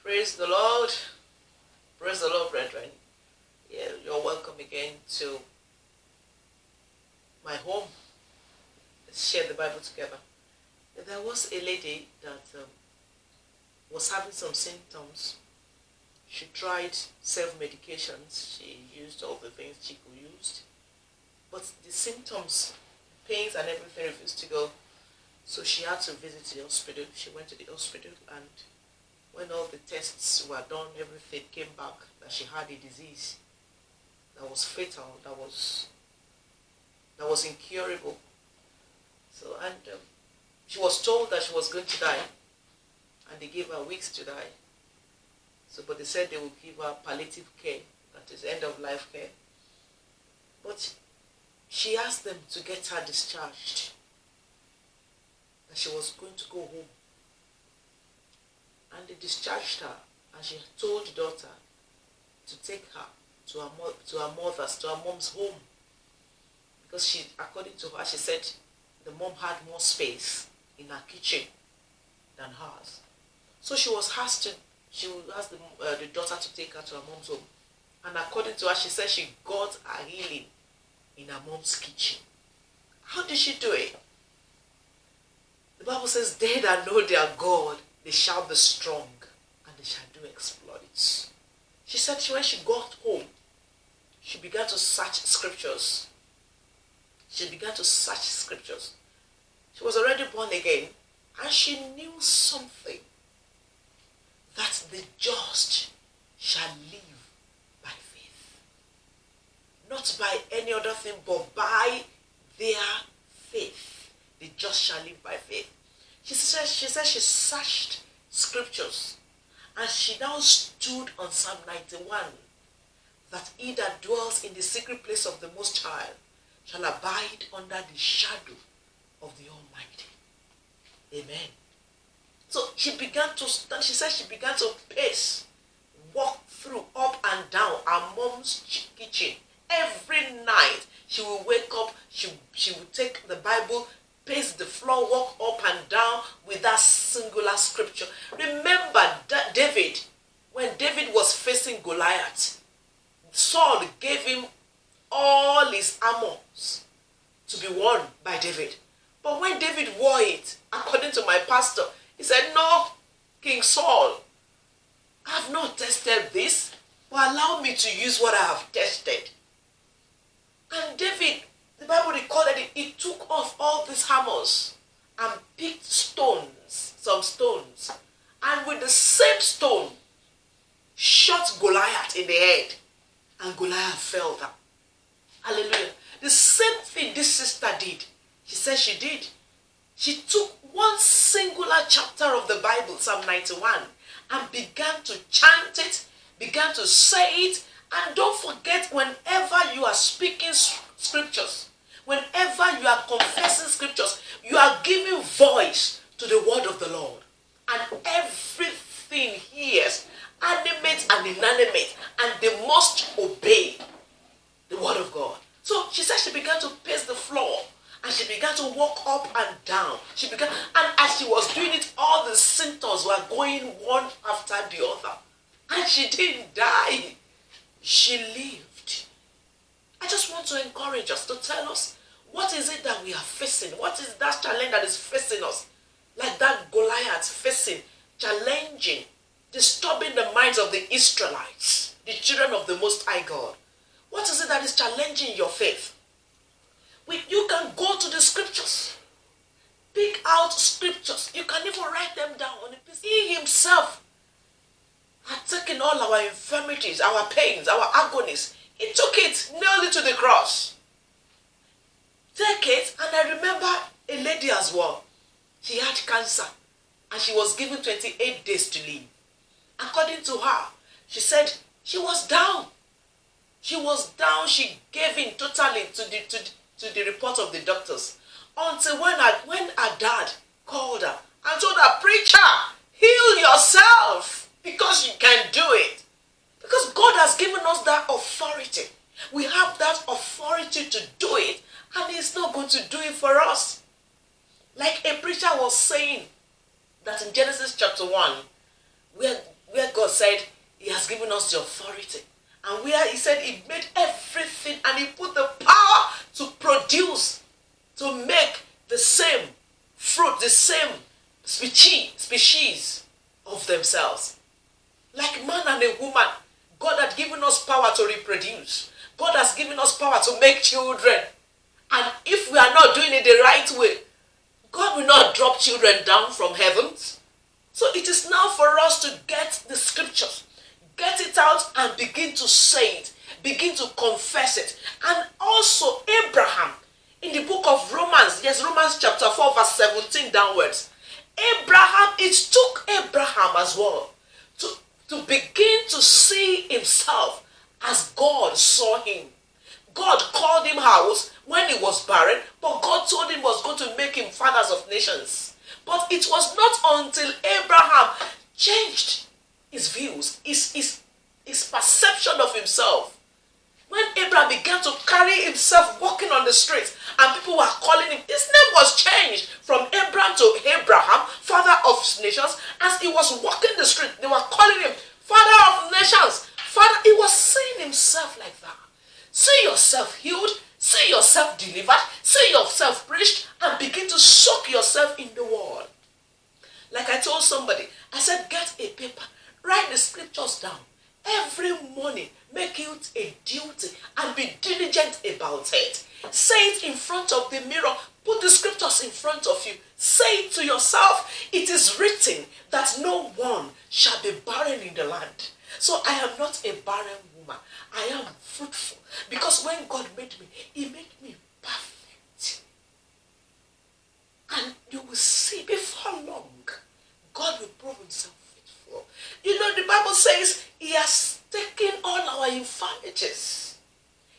Praise the Lord. Praise the Lord, brethren. Yeah, you're welcome again to my home. Let's share the Bible together. There was a lady that was having some symptoms. She tried self-medications. She used all the things she could use. But the symptoms, pains and everything refused to go. So she had to visit the hospital. She went to the hospital, and when all the tests were done, everything came back that she had a disease that was fatal, that was incurable. So, and she was told that she was going to die, and they gave her weeks to die. So, but they said they would give her palliative care, that is end of life care. But she asked them to get her discharged, and she was going to go home. And they discharged her, and she told the daughter to take her to her mother's, to her mom's home. Because she, according to her, she said the mom had more space in her kitchen than hers. So she asked the daughter to take her to her mom's home. And according to her, she said she got her healing in her mom's kitchen. How did she do it? The Bible says, they that know their God, they shall be strong, and they shall do exploits. She said when she got home, she began to search scriptures. She began to search scriptures. She was already born again, and she knew something, that the just shall live by faith. Not by any other thing, but by their faith. The just shall live by faith. She said she searched scriptures, and she now stood on Psalm 91, that he that dwells in the secret place of the Most High shall abide under the shadow of the Almighty. Amen. So she began to stand. She said she began to pace, walk through, up and down her mom's kitchen. Every night she will wake up, she would take the Bible, pace the floor, walk up and down with that singular scripture. Remember that David, when David was facing Goliath, Saul gave him all his armors to be worn by David. But when David wore it, according to my pastor, he said, "No, King Saul, I have not tested this, but allow me to use what I have tested." And David, the Bible recorded it, he took off all these hammers and picked stones, some stones, and with the same stone, shot Goliath in the head, and Goliath fell down. Hallelujah. The same thing this sister did. She said she did. She took one singular chapter of the Bible, Psalm 91, and began to chant it, began to say it, and don't forget, whenever you are speaking scriptures, whenever you are confessing scriptures, you are giving voice to the word of the Lord. And everything hears, animate and inanimate, and they must obey the word of God. So she said she began to pace the floor, and she began to walk up and down. And as she was doing it, all the symptoms were going one after the other. And she didn't die. She lived. I just want to encourage us, to tell us, what is it that we are facing? What is that challenge that is facing us? Like that Goliath facing, challenging, disturbing the minds of the Israelites, the children of the Most High God. What is it that is challenging your faith? You can go to the scriptures. Pick out scriptures. You can even write them down on a piece. He himself had taken all our infirmities, our pains, our agonies. He took it, nailed it to the cross. Take it, and I remember a lady as well. She had cancer, and she was given 28 days to live. According to her, she said she was down. She was down. She gave in totally to the report of the doctors. Until when her dad called her and told her, "Preacher, heal yourself, because you can do it." Because God has given us that authority. We have that authority to do it, and He's not going to do it for us. Like a preacher was saying, that in Genesis chapter 1, where where God said he has given us the authority, and where he said he made everything and he put the power to produce, to make the same fruit, the same species of themselves. Like man and a woman, God had given us power to reproduce. God has given us power to make children. And if we are not doing it the right way, God will not drop children down from heavens. So it is now for us to get the scriptures, get it out and begin to say it, begin to confess it. And also Abraham, in the book of Romans, yes, Romans chapter 4 verse 17 downwards, Abraham, it took Abraham as well to begin to see himself as God saw him. God called him out when he was barren, but God told him he was going to make him fathers of nations. But it was not until Abraham changed his views, his perception of himself. When Abraham began to carry himself walking on the streets and people were calling him, his name was changed from Abraham to Abraham, father of nations. As he was walking the street, they were calling him father of nations. Father, he was seeing himself like that. See yourself healed, see yourself delivered, see yourself preached, and begin to soak yourself in the word. Like I told somebody, I said, get a paper, write the scriptures down. Every morning, make it a duty and be diligent about it. Say it in front of the mirror. Put the scriptures in front of you. Say it to yourself. It is written that no one shall be barren in the land. So I am not a barren woman. I am fruitful. Because when God made me, he made me perfect. And you will see before long, God will prove himself faithful. You know, the Bible says he has taken all our infirmities.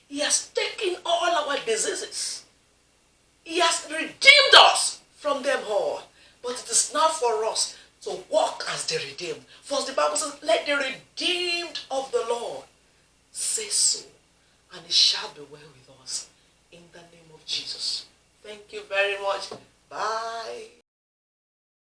He has taken all our diseases. He has redeemed us from them all. But it is now for us to walk as the redeemed. For the Bible says, let the redeemed of the Lord say so, and it shall be well with us. In the name of Jesus. Thank you very much. Bye.